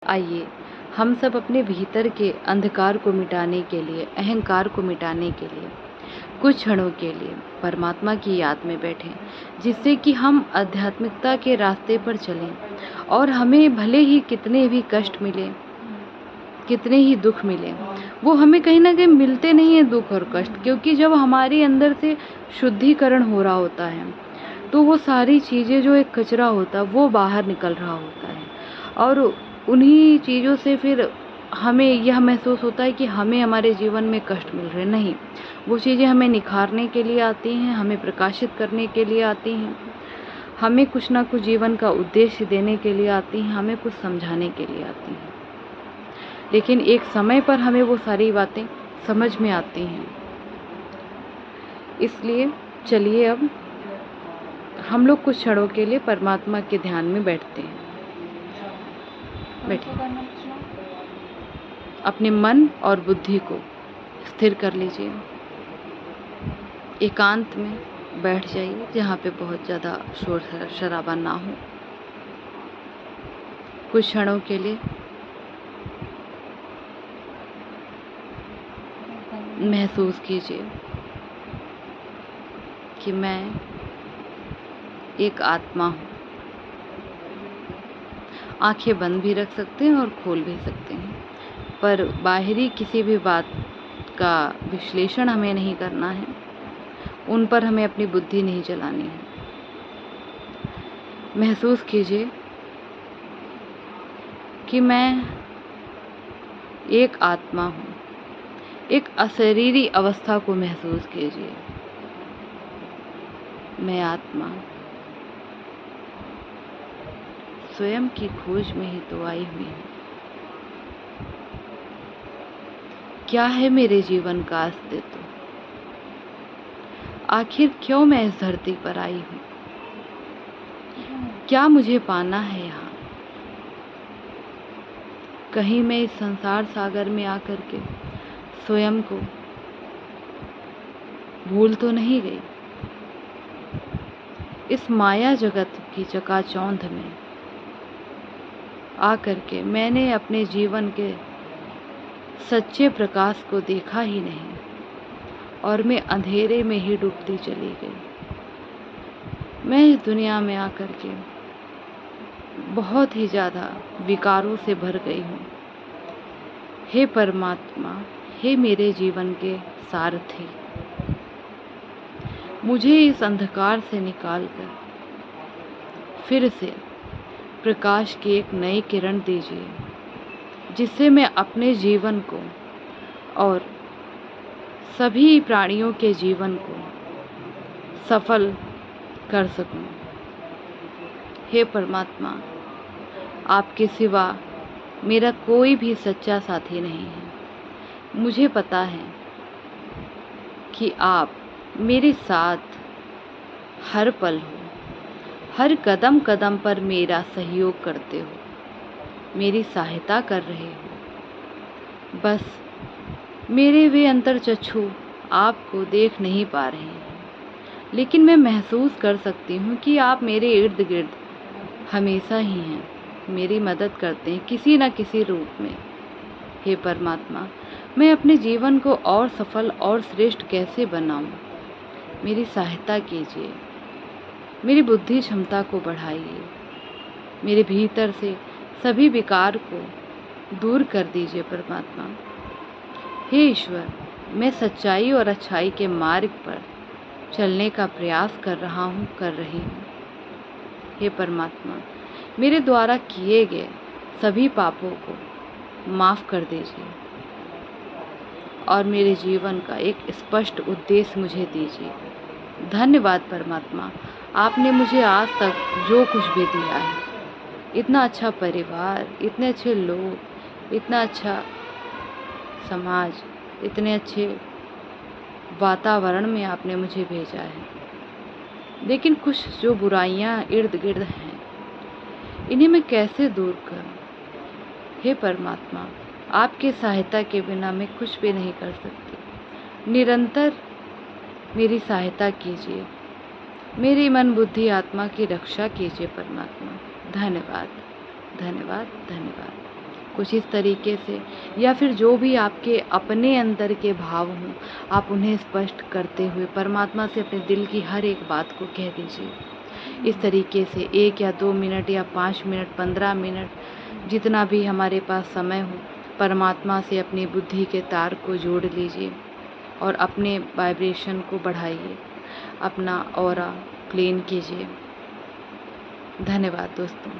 आइए हम सब अपने भीतर के अंधकार को मिटाने के लिए, अहंकार को मिटाने के लिए कुछ क्षणों के लिए परमात्मा की याद में बैठें, जिससे कि हम आध्यात्मिकता के रास्ते पर चलें। और हमें भले ही कितने भी कष्ट मिले, कितने ही दुख मिले, वो हमें कहीं ना कहीं मिलते नहीं हैं दुख और कष्ट, क्योंकि जब हमारे अंदर से शुद्धिकरण हो रहा होता है तो वो सारी चीज़ें, जो एक कचरा होता है वो बाहर निकल रहा होता है। और उन्हीं चीज़ों से फिर हमें यह महसूस होता है कि हमें हमारे जीवन में कष्ट मिल रहे नहीं, वो चीज़ें हमें निखारने के लिए आती हैं, हमें प्रकाशित करने के लिए आती हैं, हमें कुछ ना कुछ जीवन का उद्देश्य देने के लिए आती हैं, हमें कुछ समझाने के लिए आती हैं। लेकिन एक समय पर हमें वो सारी बातें समझ में आती हैं। इसलिए चलिए अब हम लोग कुछ क्षणों के लिए परमात्मा के ध्यान में बैठते हैं। बैठिए, अपने मन और बुद्धि को स्थिर कर लीजिए। एकांत में बैठ जाइए, जहाँ पे बहुत ज़्यादा शोर शराबा ना हो। कुछ क्षणों के लिए महसूस कीजिए कि मैं एक आत्मा हूँ। आंखें बंद भी रख सकते हैं और खोल भी सकते हैं, पर बाहरी किसी भी बात का विश्लेषण हमें नहीं करना है, उन पर हमें अपनी बुद्धि नहीं चलानी है। महसूस कीजिए कि मैं एक आत्मा हूँ। एक अशरीरी अवस्था को महसूस कीजिए। मैं आत्मा स्वयं की खोज में ही तो आई हुई हूँ। क्या है मेरे जीवन का अस्तित्व? आखिर क्यों मैं इस धरती पर आई हूँ? क्या मुझे पाना है यहाँ? कहीं मैं इस संसार सागर में आकर के स्वयं को भूल तो नहीं गई? इस माया जगत की चकाचौंध में आकर के मैंने अपने जीवन के सच्चे प्रकाश को देखा ही नहीं, और मैं अंधेरे में ही डूबती चली गई। मैं इस दुनिया में आकर के बहुत ही ज़्यादा विकारों से भर गई हूँ। हे परमात्मा, हे मेरे जीवन के सारथी, मुझे इस अंधकार से निकालकर फिर से प्रकाश की एक नई किरण दीजिए, जिससे मैं अपने जीवन को और सभी प्राणियों के जीवन को सफल कर सकूं। हे परमात्मा, आपके सिवा मेरा कोई भी सच्चा साथी नहीं है। मुझे पता है कि आप मेरे साथ हर पल हो, हर कदम कदम पर मेरा सहयोग करते हो, मेरी सहायता कर रहे हो। बस मेरे वे अंतर्चक्षु आपको देख नहीं पा रहे हैं, लेकिन मैं महसूस कर सकती हूँ कि आप मेरे इर्द गिर्द हमेशा ही हैं, मेरी मदद करते हैं किसी न किसी रूप में। हे परमात्मा, मैं अपने जीवन को और सफल और श्रेष्ठ कैसे बनाऊं? मेरी सहायता कीजिए, मेरी बुद्धि क्षमता को बढ़ाइए, मेरे भीतर से सभी विकार को दूर कर दीजिए परमात्मा। हे ईश्वर, मैं सच्चाई और अच्छाई के मार्ग पर चलने का प्रयास कर रहा हूँ, कर रही हूँ। हे परमात्मा, मेरे द्वारा किए गए सभी पापों को माफ़ कर दीजिए और मेरे जीवन का एक स्पष्ट उद्देश्य मुझे दीजिए। धन्यवाद परमात्मा, आपने मुझे आज तक जो कुछ भी दिया है, इतना अच्छा परिवार, इतने अच्छे लोग, इतना अच्छा समाज, इतने अच्छे वातावरण में आपने मुझे भेजा है, लेकिन कुछ जो बुराइयां इर्द गिर्द हैं, इन्हें मैं कैसे दूर करूं? हे परमात्मा, आपकी सहायता के बिना मैं कुछ भी नहीं कर सकती। निरंतर मेरी सहायता कीजिए, मेरी मन बुद्धि आत्मा की रक्षा कीजिए परमात्मा। धन्यवाद, धन्यवाद, धन्यवाद। कुछ इस तरीके से, या फिर जो भी आपके अपने अंदर के भाव हों, आप उन्हें स्पष्ट करते हुए परमात्मा से अपने दिल की हर एक बात को कह दीजिए। इस तरीके से 1 या 2 मिनट या 5 मिनट, 15 मिनट, जितना भी हमारे पास समय हो, परमात्मा से अपनी बुद्धि के तार को जोड़ लीजिए और अपने वाइब्रेशन को बढ़ाइए, अपना ऑरा क्लीन कीजिए। धन्यवाद दोस्तों।